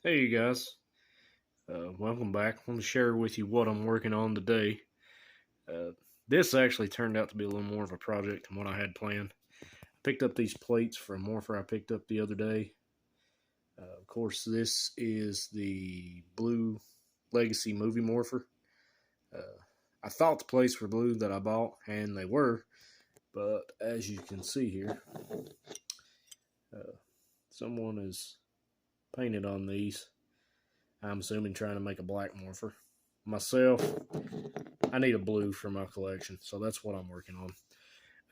Hey you guys, welcome back. I want to share with you what I'm working on today. Uh, this actually turned out to be a little more of a project than what I had planned. I picked up these plates from Morpher I picked up the other day. Of course, this is the Blue Legacy Movie Morpher. Uh, I thought the plates were blue that I bought, and they were, but as you can see here, uh, someone has painted on these. I'm assuming trying to make a black Morpher. Myself, I need a blue for my collection, so that's what I'm working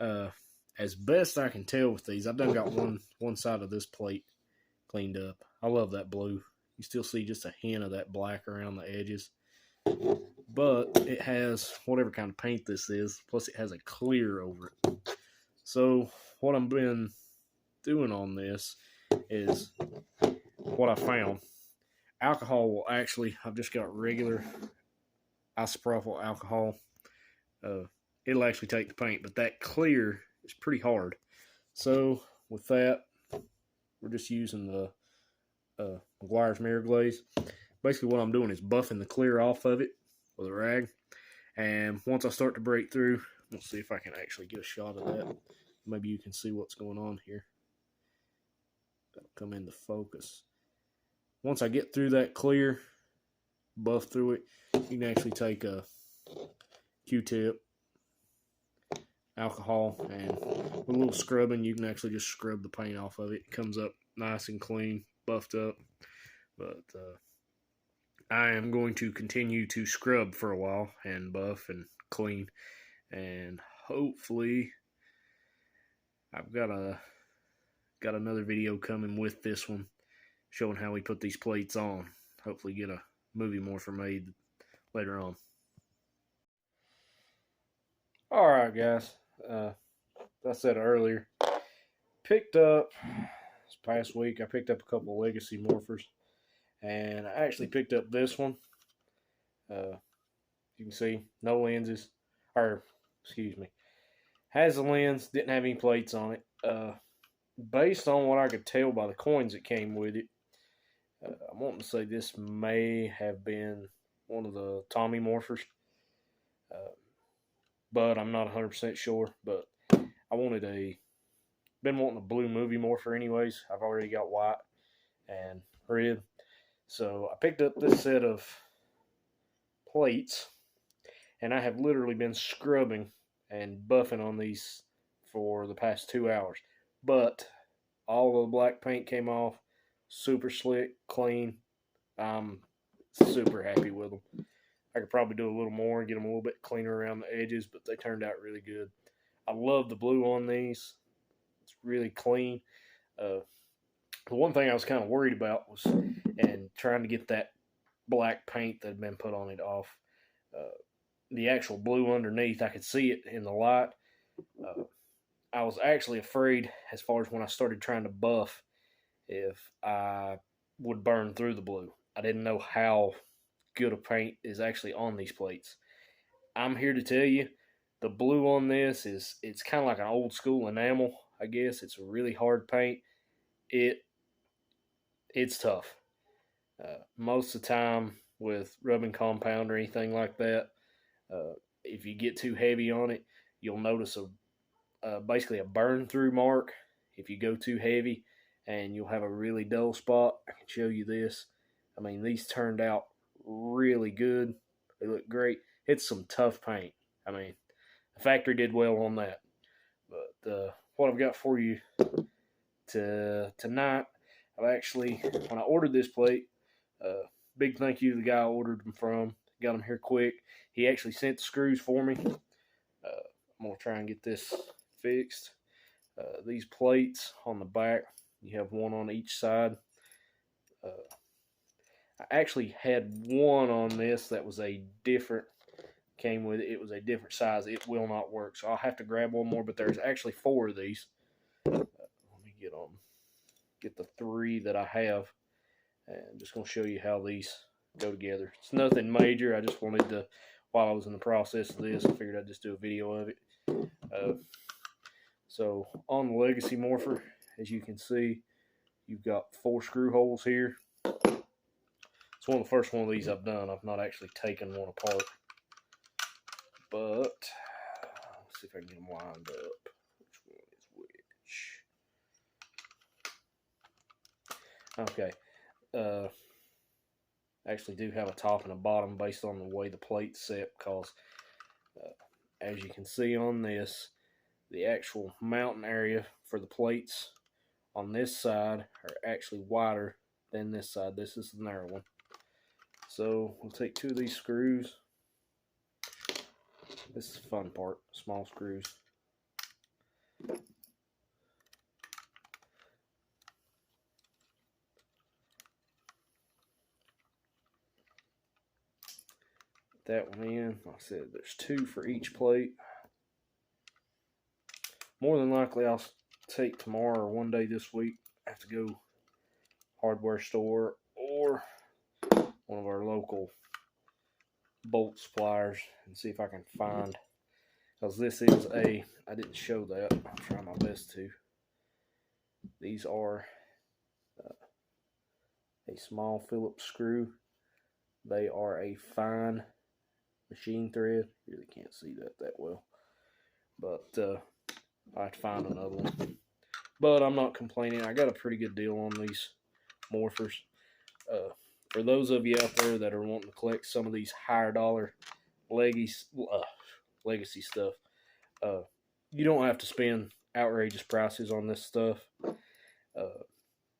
on. As best I can tell with these, I've done got one side of this plate cleaned up. I love that blue. You still see just a hint of that black around the edges, but it has whatever kind of paint this is. Plus, it has a clear over it. So what I've been doing on this is what I found. Alcohol will actually. I've just got regular isopropyl alcohol. It'll actually take the paint, but that clear is pretty hard. So with that, we're just using the McGuire's Mirror Glaze. Basically, what I'm doing is buffing the clear off of it with a rag, and once I start to break through, let's see if I can actually get a shot of that. Maybe you can see what's going on here. That'll come into focus. Once I get through that clear, buff through it, you can actually take a Q-tip, alcohol, and with a little scrubbing, you can actually just scrub the paint off of it. It comes up nice and clean, buffed up. But I am going to continue to scrub for a while and buff and clean, and hopefully I've got another video coming with this one showing how we put these plates on. Hopefully get a movie Morpher made later on. Alright guys, as I said earlier, picked up this past week, I picked up a couple of Legacy Morphers, and I actually picked up this one. You can see, no lenses, or excuse me, has a lens, didn't have any plates on it. Based on what I could tell by the coins that came with it, I'm wanting to say this may have been one of the Tommy Morphers, but I'm not 100% sure. But I been wanting a Blue Movie Morpher anyways. I've already got white and red, so I picked up this set of plates, and I have literally been scrubbing and buffing on these for the past 2 hours. But all of the black paint came off, super slick, clean. I'm super happy with them. I could probably do a little more and get them a little bit cleaner around the edges, but they turned out really good. I love the blue on these. It's really clean. The one thing I was kind of worried about was, and trying to get that black paint that had been put on it off. The actual blue underneath, I could see it in the light. I was actually afraid, as far as when I started trying to buff, if I would burn through the blue. I didn't know how good a paint is actually on these plates. I'm here to tell you, the blue on this it's kind of like an old school enamel, I guess. It's a really hard paint. It's tough. Most of the time with rubbing compound or anything like that, if you get too heavy on it, you'll notice basically a burn through mark if you go too heavy, and you'll have a really dull spot. I can show you this. I mean, these turned out really good. They look great. It's some tough paint. I mean, the factory did well on that. But what I've got for you tonight, I've actually, when I ordered this plate, big thank you to the guy I ordered them from. Got them here quick. He actually sent the screws for me. I'm going to try and get this fixed. These plates on the back, you have one on each side. I actually had one on this that was came with it. It was a different size. It will not work, so I'll have to grab one more, but there's actually 4 of these. Let me get the 3 that I have, and I'm just going to show you how these go together. It's nothing major. I just wanted to, while I was in the process of this, I figured I'd just do a video of it. So on the Legacy Morpher, as you can see, you've got 4 screw holes here. It's one of the first one of these I've done. I've not actually taken one apart. But, let's see if I can get them lined up. Which one is which? Okay. Actually do have a top and a bottom based on the way the plate's set, because as you can see on this, the actual mounting area for the plates on this side are actually wider than this side. This is the narrow one. So we'll take 2 of these screws. This is the fun part, small screws. That one in. Like I said, there's 2 for each plate. More than likely I'll take tomorrow or one day this week. I have to go hardware store or one of our local bolt suppliers and see if I can find, because this is I didn't show that, I'll try my best to. These are a small Phillips screw. They are a fine machine thread. Really can't see that well, but I have to find another one. But I'm not complaining. I got a pretty good deal on these morphers. For those of you out there that are wanting to collect some of these higher dollar legacy stuff, you don't have to spend outrageous prices on this stuff.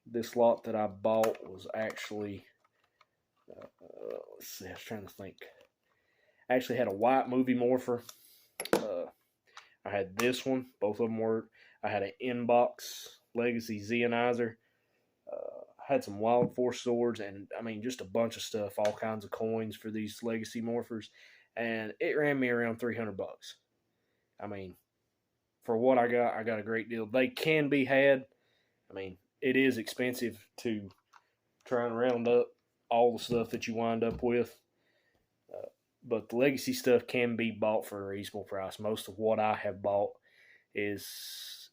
This lot that I bought was actually, let's see, I was trying to think. I actually had a white movie morpher. I had this one. Both of them were. I had an inbox legacy Zeonizer. I had some Wild Force swords, and I mean just a bunch of stuff, all kinds of coins for these legacy morphers, and it ran me around $300. I mean, for what I got a great deal. They can be had. I mean, it is expensive to try and round up all the stuff that you wind up with. But the legacy stuff can be bought for a reasonable price. Most of what I have bought it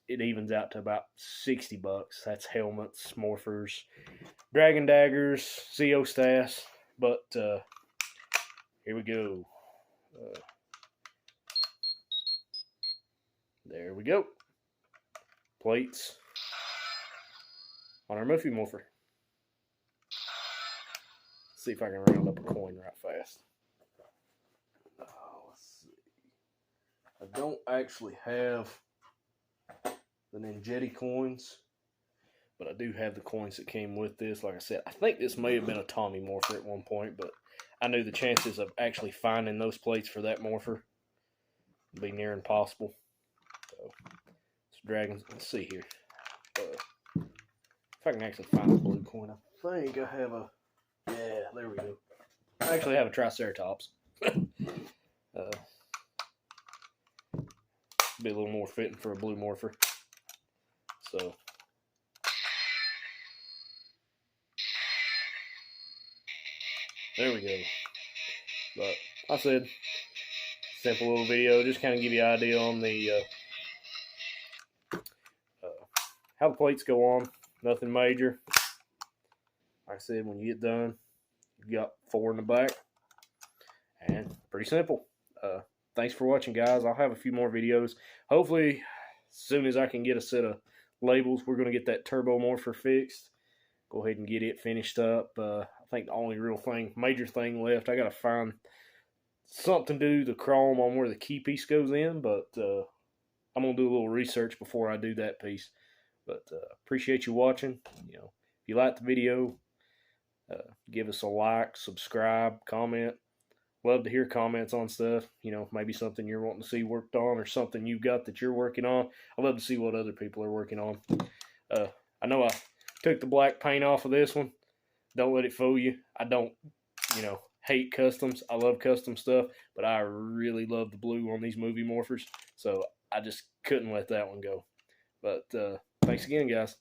evens out to about $60. That's helmets, morphers, dragon daggers, zeostas. But here we go. There we go. Plates on our Morphin Morpher. See if I can round up a coin right fast. Let's see. I don't actually have the Ninjetti coins, but I do have the coins that came with this. Like I said, I think this may have been a Tommy Morpher at one point, but I knew the chances of actually finding those plates for that Morpher would be near impossible. So, it's dragons. Let's see here. If I can actually find a blue coin, I think I have a. Yeah, there we go. I actually have a Triceratops. Be a little more fitting for a blue morpher. So there we go. But like I said, simple little video, just kind of give you an idea on the how the plates go on. Nothing major. Like I said, when you get done, you got 4 in the back, and pretty simple. Thanks for watching, guys. I'll have a few more videos. Hopefully, as soon as I can get a set of labels, we're going to get that turbo morpher fixed. Go ahead and get it finished up. I think the only real major thing left, I got to find something to do the chrome on where the key piece goes in, but I'm going to do a little research before I do that piece. But appreciate you watching. You know, if you liked the video, give us a like, subscribe, comment. Love to hear comments on stuff. You know, maybe something you're wanting to see worked on or something you've got that you're working on. I love to see what other people are working on. I know I took the black paint off of this one. Don't let it fool you. I don't, hate customs. I love custom stuff, but I really love the blue on these movie morphers. So I just couldn't let that one go. But thanks again, guys.